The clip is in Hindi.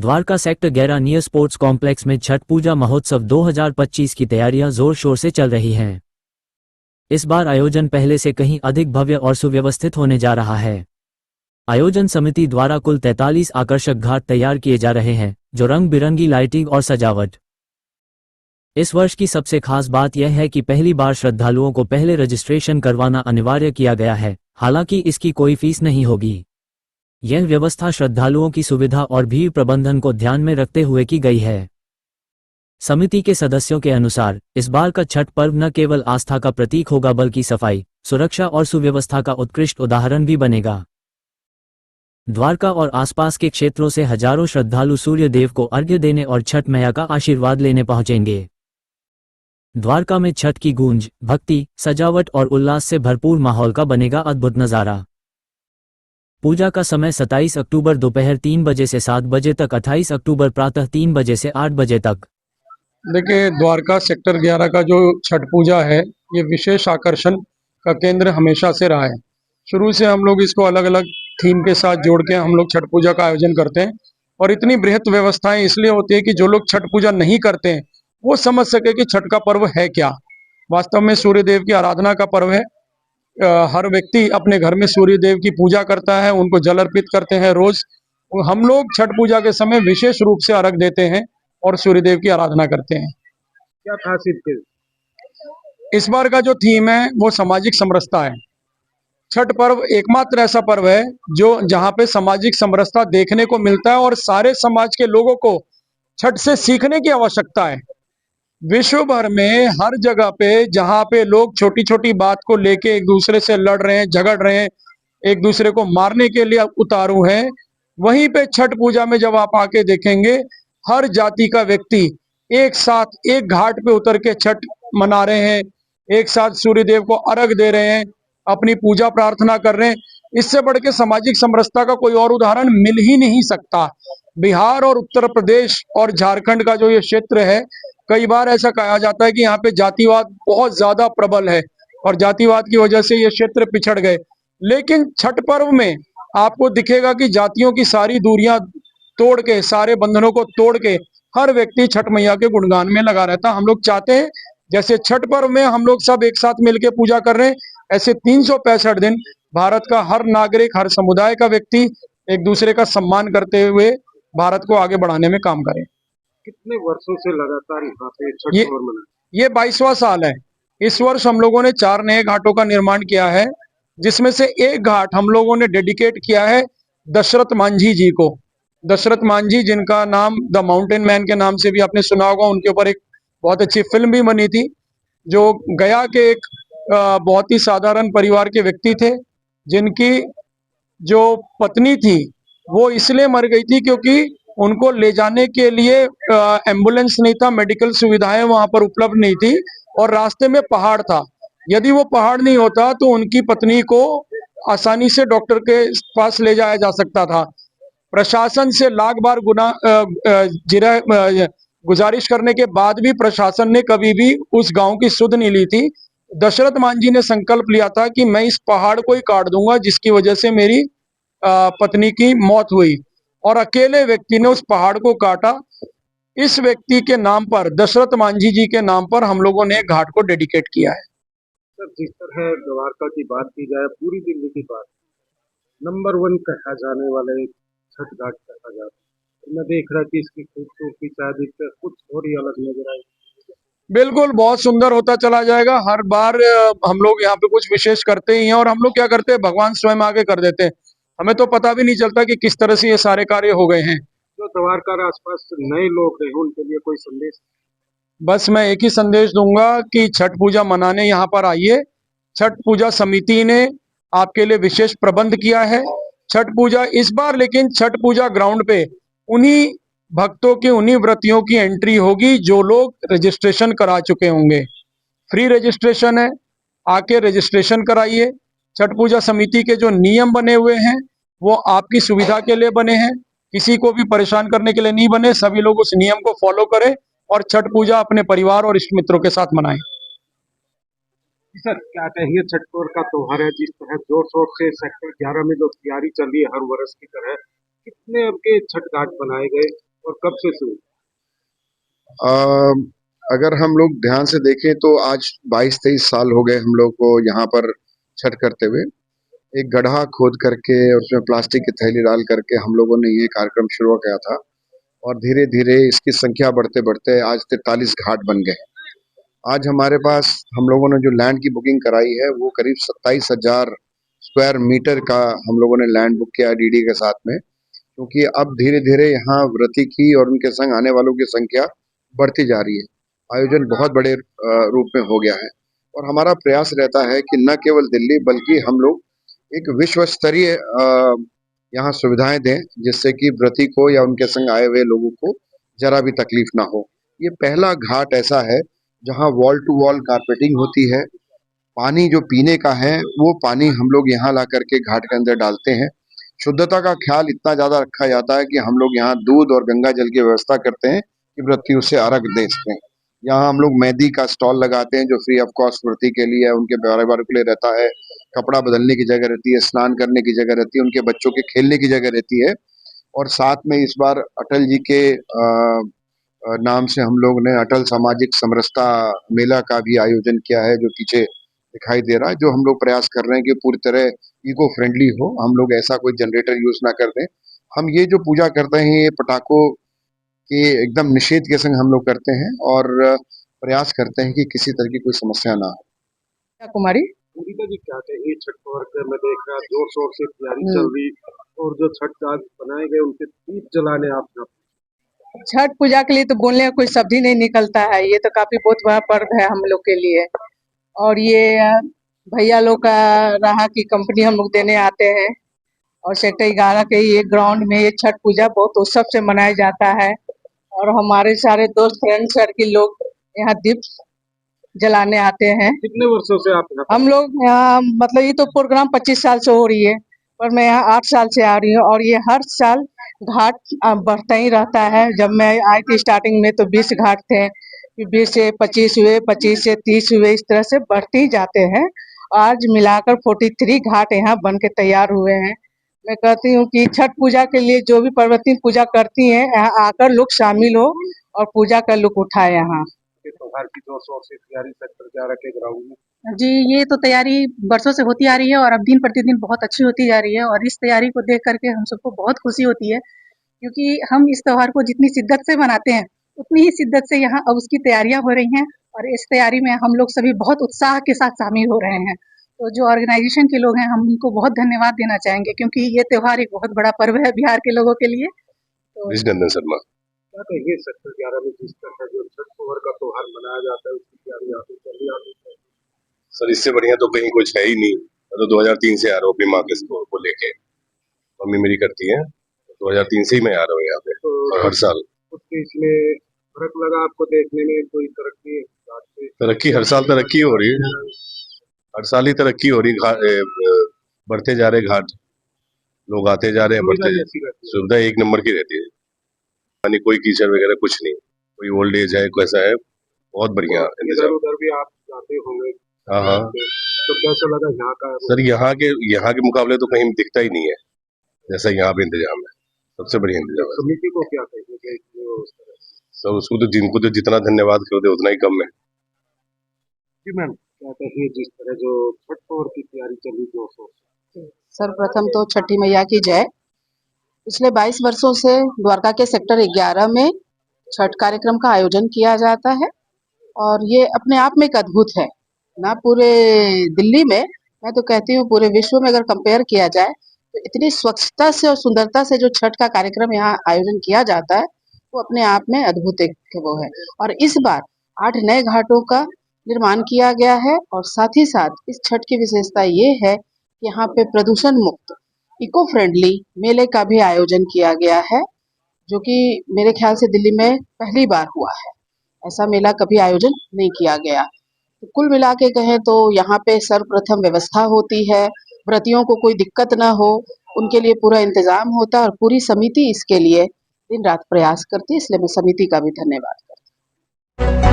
Dwarka sector 11 near sports complex में छठ पूजा महोत्सव 2025 की तैयारियां जोर शोर से चल रही हैं। इस बार आयोजन पहले से कहीं अधिक भव्य और सुव्यवस्थित होने जा रहा है। आयोजन समिति द्वारा कुल 43 आकर्षक घाट तैयार किए जा रहे हैं, जो रंग बिरंगी लाइटिंग और सजावट। इस वर्ष की सबसे खास बात यह है कि पहली बार श्रद्धालुओं को पहले रजिस्ट्रेशन करवाना अनिवार्य किया गया है, हालांकि इसकी कोई फीस नहीं होगी। यह व्यवस्था श्रद्धालुओं की सुविधा और भीड़ प्रबंधन को ध्यान में रखते हुए की गई है। समिति के सदस्यों के अनुसार इस बार का छठ पर्व न केवल आस्था का प्रतीक होगा बल्कि सफाई, सुरक्षा और सुव्यवस्था का उत्कृष्ट उदाहरण भी बनेगा। द्वारका और आसपास के क्षेत्रों से हजारों श्रद्धालु सूर्य देव को अर्घ्य देने और छठ मैया का आशीर्वाद लेने पहुंचेंगे। द्वारका में छठ की गूंज, भक्ति, सजावट और उल्लास से भरपूर माहौल का बनेगा अद्भुत नजारा। पूजा का समय 27 अक्टूबर दोपहर 3 बजे से 7 बजे तक, 28 अक्टूबर प्रातः 3 बजे से 8 बजे तक। देखिए, द्वारका सेक्टर 11 का जो छठ पूजा है, ये विशेष आकर्षण का केंद्र हमेशा से रहा है। शुरू से हम लोग इसको अलग अलग थीम के साथ जोड़ के हम लोग छठ पूजा का आयोजन करते हैं, और इतनी बृहत व्यवस्थाएं इसलिए होती है कि जो लोग छठ पूजा नहीं करते हैं वो समझ सके कि छठ का पर्व है क्या। वास्तव में सूर्य देव की आराधना का पर्व है। हर व्यक्ति अपने घर में सूर्य देव की पूजा करता है, उनको जल अर्पित करते हैं रोज। हम लोग छठ पूजा के समय विशेष रूप से अर्घ देते हैं और सूर्य देव की आराधना करते हैं। क्या खासियत है इस बार का जो थीम है वो सामाजिक समरसता है। छठ पर्व एकमात्र ऐसा पर्व है जो जहाँ पे सामाजिक समरसता देखने को मिलता है, और सारे समाज के लोगों को छठ से सीखने की आवश्यकता है। विश्व भर में हर जगह पे जहाँ पे लोग छोटी छोटी बात को लेके एक दूसरे से लड़ रहे हैं, झगड़ रहे हैं, एक दूसरे को मारने के लिए उतारू हैं, वहीं पे छठ पूजा में जब आप आके देखेंगे, हर जाति का व्यक्ति एक साथ एक घाट पे उतर के छठ मना रहे हैं, एक साथ सूर्य देव को अर्घ दे रहे हैं, अपनी पूजा प्रार्थना कर रहे हैं। इससे बढ़ के सामाजिक समरसता का कोई और उदाहरण मिल ही नहीं सकता। बिहार और उत्तर प्रदेश और झारखंड का जो ये क्षेत्र है, कई बार ऐसा कहा जाता है कि यहाँ पे जातिवाद बहुत ज्यादा प्रबल है और जातिवाद की वजह से ये क्षेत्र पिछड़ गए। लेकिन छठ पर्व में आपको दिखेगा कि जातियों की सारी दूरियां तोड़ के, सारे बंधनों को तोड़ के हर व्यक्ति छठ मैया के गुणगान में लगा रहता है। हम लोग चाहते हैं जैसे छठ पर्व में हम लोग सब एक साथ मिलकर पूजा कर रहे हैं, ऐसे 365 दिन भारत का हर नागरिक, हर समुदाय का व्यक्ति एक दूसरे का सम्मान करते हुए भारत को आगे बढ़ाने में काम करे। कितने वर्षों से लगातार यहाँ पे छठ पर्व मना? ये 22वां साल है। इस वर्ष हम लोगों ने 4 नए घाटों का निर्माण किया है, जिसमें से एक घाट हम लोगों ने डेडिकेट किया है दशरथ मांझी जी को। दशरथ मांझी, जिनका नाम द माउंटेन मैन के नाम से भी आपने सुना होगा, उनके ऊपर एक बहुत अच्छी फिल्म भी बनी थी। जो गया के एक बहुत ही साधारण परिवार के व्यक्ति थे, जिनकी जो पत्नी थी वो इसलिए मर गई थी क्योंकि उनको ले जाने के लिए एम्बुलेंस नहीं था, मेडिकल सुविधाएं वहां पर उपलब्ध नहीं थी, और रास्ते में पहाड़ था। यदि वो पहाड़ नहीं होता तो उनकी पत्नी को आसानी से डॉक्टर के पास ले जाया जा सकता था। प्रशासन से लाख बार गुजारिश करने के बाद भी प्रशासन ने कभी भी उस गांव की सुध नहीं ली थी। दशरथ मांझी ने संकल्प लिया था कि मैं इस पहाड़ को ही काट दूंगा जिसकी वजह से मेरी पत्नी की मौत हुई, और अकेले व्यक्ति ने उस पहाड़ को काटा। इस व्यक्ति के नाम पर, दशरथ मांझी जी के नाम पर, हम लोगों ने घाट को डेडिकेट किया है। सर, जिस तरह द्वारका की बात की जाए, पूरी दिल्ली की बात, नंबर 1 कहा जाने वाले छठ घाट कहा जाता है। मैं देख रहा कि इसकी खूबसूरती शायद इससे कुछ और ही अलग नजर आई। बिल्कुल, बहुत सुंदर होता चला जाएगा। हर बार हम लोग यहाँ पे कुछ विशेष करते ही हैं, और हम लोग क्या करते हैं, भगवान स्वयं आगे कर देते हैं। हमें तो पता भी नहीं चलता कि किस तरह से ये सारे कार्य हो गए हैं। जो द्वारका आसपास नए लोग हैं उनके लिए कोई संदेश? बस मैं एक ही संदेश दूंगा कि छठ पूजा मनाने यहाँ पर आइए। छठ पूजा समिति ने आपके लिए विशेष प्रबंध किया है। छठ पूजा इस बार, लेकिन छठ पूजा ग्राउंड पे उन्हीं भक्तों की, उन्हीं व्रतियों की एंट्री होगी जो लोग रजिस्ट्रेशन करा चुके होंगे। फ्री रजिस्ट्रेशन है, आके रजिस्ट्रेशन कराइए। छठ पूजा समिति के जो नियम बने हुए हैं वो आपकी सुविधा के लिए बने हैं, किसी को भी परेशान करने के लिए नहीं बने। सभी लोग उस नियम को फॉलो करें और छठ पूजा अपने परिवार और इष्ट मित्रों के साथ मनाएं। सर, क्या कहेंगे, छठ पर्व का त्योहार है, जिस तरह जोर शोर से सेक्टर 11 में जो तैयारी चल रही है हर वर्ष की तरह, कितने अब के छठ घाट बनाए गए और कब से शुरू? अ, अगर हम लोग ध्यान से देखें तो आज 22-23 साल हो गए हम लोग को यहाँ पर छठ करते हुए। एक गड्ढा खोद करके उसमें प्लास्टिक की थैली डाल करके हम लोगों ने ये कार्यक्रम शुरू किया था और धीरे-धीरे इसकी संख्या बढ़ते-बढ़ते आज 43 घाट बन गए। आज हमारे पास हम लोगों ने जो लैंड की बुकिंग कराई है वो करीब 27,000 स्क्वायर मीटर का हम लोगों ने लैंड बुक किया डीडी के साथ में, क्योंकि अब धीरे-धीरे यहाँ व्रती की और उनके संग आने वालों की संख्या बढ़ती जा रही है। आयोजन बहुत बड़े रूप में हो गया है और हमारा प्रयास रहता है कि न केवल दिल्ली बल्कि हम लोग एक विश्व स्तरीय यहाँ सुविधाएं दें, जिससे कि व्रती को या उनके संग आए हुए लोगों को जरा भी तकलीफ ना हो। ये पहला घाट ऐसा है जहाँ वॉल टू वॉल कारपेटिंग होती है। पानी जो पीने का है वो पानी हम लोग यहाँ ला करके घाट के अंदर डालते हैं। शुद्धता का ख्याल इतना ज्यादा रखा जाता है कि हम लोग यहाँ दूध और गंगा जल की व्यवस्था करते हैं कि व्रती उसे अर्घ दे सकें। यहाँ हम लोग मेहंदी का स्टॉल लगाते हैं जो फ्री ऑफ कॉस्ट व्रती के लिए उनके परिवार के लिए रहता है। कपड़ा बदलने की जगह रहती है, स्नान करने की जगह रहती है, उनके बच्चों के खेलने की जगह रहती है। और साथ में इस बार अटल जी के नाम से हम लोग ने अटल सामाजिक समरसता मेला का भी आयोजन किया है, जो पीछे दिखाई दे रहा है, जो हम लोग प्रयास कर रहे हैं कि पूरी तरह इको फ्रेंडली हो। हम लोग ऐसा कोई जनरेटर यूज ना कर दें। हम ये जो पूजा करते हैं ये पटाखों के एकदम निषेध के संग हम लोग करते हैं और प्रयास करते हैं कि किसी तरह की कोई समस्या ना हो। कुमारी पूरी जी क्या कहिए, छठ पर्व में देख रहा जोर शोर से तैयारी चल रही और जो छठ घाट बनाए गए उनके दीप जलाने आप छठ पूजा के लिए तो बोलने का कोई शब्द ही नहीं निकलता है। ये तो काफी बहुत बड़ा पर्व है हम लोग के लिए। और ये भैया लोग का रहा की कंपनी हम लोग देने आते हैं और सेक्टर 11 के ये ग्राउंड में ये छठ पूजा बहुत उत्सव से मनाया जाता है और हमारे सारे दोस्त फ्रेंड सर्किल लोग यहाँ दीप जलाने आते हैं। कितने वर्षों से आप यहाँ हम लोग यहाँ मतलब ये तो प्रोग्राम 25 साल से हो रही है, पर मैं यहाँ 8 साल से आ रही हूँ और ये हर साल घाट बढ़ता ही रहता है। जब मैं आई थी स्टार्टिंग में तो 20 घाट थे, फिर 20 से 25 हुए, 25 से 30 हुए, इस तरह से बढ़ते ही जाते हैं। आज मिलाकर 43 घाट यहाँ बन के तैयार हुए हैं। मैं कहती हूँ कि छठ पूजा के लिए जो भी पर्वतीय पूजा करती हैं यहाँ आकर लोग शामिल हो और पूजा का लुत्फ उठाए। यहाँ के त्योहार की जोर शोर से तैयारी सेक्टर 11 के ग्राउंड में जी, ये तो तैयारी बरसों से होती आ रही है और अब दिन प्रतिदिन बहुत अच्छी होती जा रही है और इस तैयारी को देख करके हम सबको बहुत खुशी होती है, क्योंकि हम इस त्योहार को जितनी शिद्दत से मनाते हैं उतनी ही शिद्दत से यहाँ अब उसकी तैयारियां हो रही हैं और इस तैयारी में हम लोग सभी बहुत उत्साह के साथ शामिल हो रहे हैं। तो जो ऑर्गेनाइजेशन के लोग हैं हम उनको बहुत धन्यवाद देना चाहेंगे, क्योंकि ये त्योहार एक बहुत बड़ा पर्व है बिहार के लोगों के लिए। तो विजनंदन शर्मा। क्या कहिए, सेक्टर 11 में जिस तरह जो छठ पर्व का त्योहार मनाया जाता है उसकी तैयारी आप चल रही है? सर इससे बढ़िया तो कहीं कुछ है ही नहीं। मैं तो 2003 से आ रहा हूँ अपनी माँ के स्टोर को लेके, मम्मी मेरी करती है। 2003 से ही मैं आ रहा हूँ यहाँ पे और हर साल कुछ इसमें फर्क लगा आपको देखने में? कोई तरक्की तरक्की हर साल तरक्की हो रही है, हर साल ही तरक्की हो रही है। बढ़ते जा रहे घाट, लोग आते जा रहे हैं, बढ़ते जा रहे। सुविधा एक नंबर की रहती है, यानी कोई कीचड़ वगैरह कुछ नहीं, कोई ओल्ड एज है कैसा है, बहुत बढ़िया इंतजाम। उधर भी आप जाते होंगे? हाँ हाँ तो कैसा लगा यहाँ का? सर, यहाँ के मुकाबले तो कहीं दिखता ही नहीं है जैसा यहाँ पे इंतजाम है। सबसे बढ़िया इंतजाम है। समिति को क्या कहेंगे? सब उसको तो जिनको तो जितना धन्यवाद करो उतना ही कम है। जी मैम, क्या कहिए जिस तरह जो छठ पर्व की तैयारी चली जोर शोर से? सर्वप्रथम तो छठी मैया की जय। पिछले 22 वर्षों से द्वारका के सेक्टर 11 में छठ कार्यक्रम का आयोजन किया जाता है और ये अपने आप में एक अद्भुत है। ना पूरे दिल्ली में, मैं तो कहती हूँ पूरे विश्व में अगर कंपेयर किया जाए तो इतनी स्वच्छता से और सुंदरता से जो छठ का कार्यक्रम यहाँ आयोजन किया जाता है वो अपने आप में अद्भुत एक वो है। और इस बार 8 नए घाटों का निर्माण किया गया है और साथ ही साथ इस छठ की विशेषता ये है कि यहाँ पे प्रदूषण मुक्त इको फ्रेंडली मेले का भी आयोजन किया गया है, जो कि मेरे ख्याल से दिल्ली में पहली बार हुआ है। ऐसा मेला कभी आयोजन नहीं किया गया। तो कुल मिला के कहें तो यहाँ पे सर्वप्रथम व्यवस्था होती है, व्रतियों को कोई दिक्कत ना हो उनके लिए पूरा इंतजाम होता है और पूरी समिति इसके लिए दिन रात प्रयास करती है, इसलिए मैं समिति का भी धन्यवाद करती हूँ।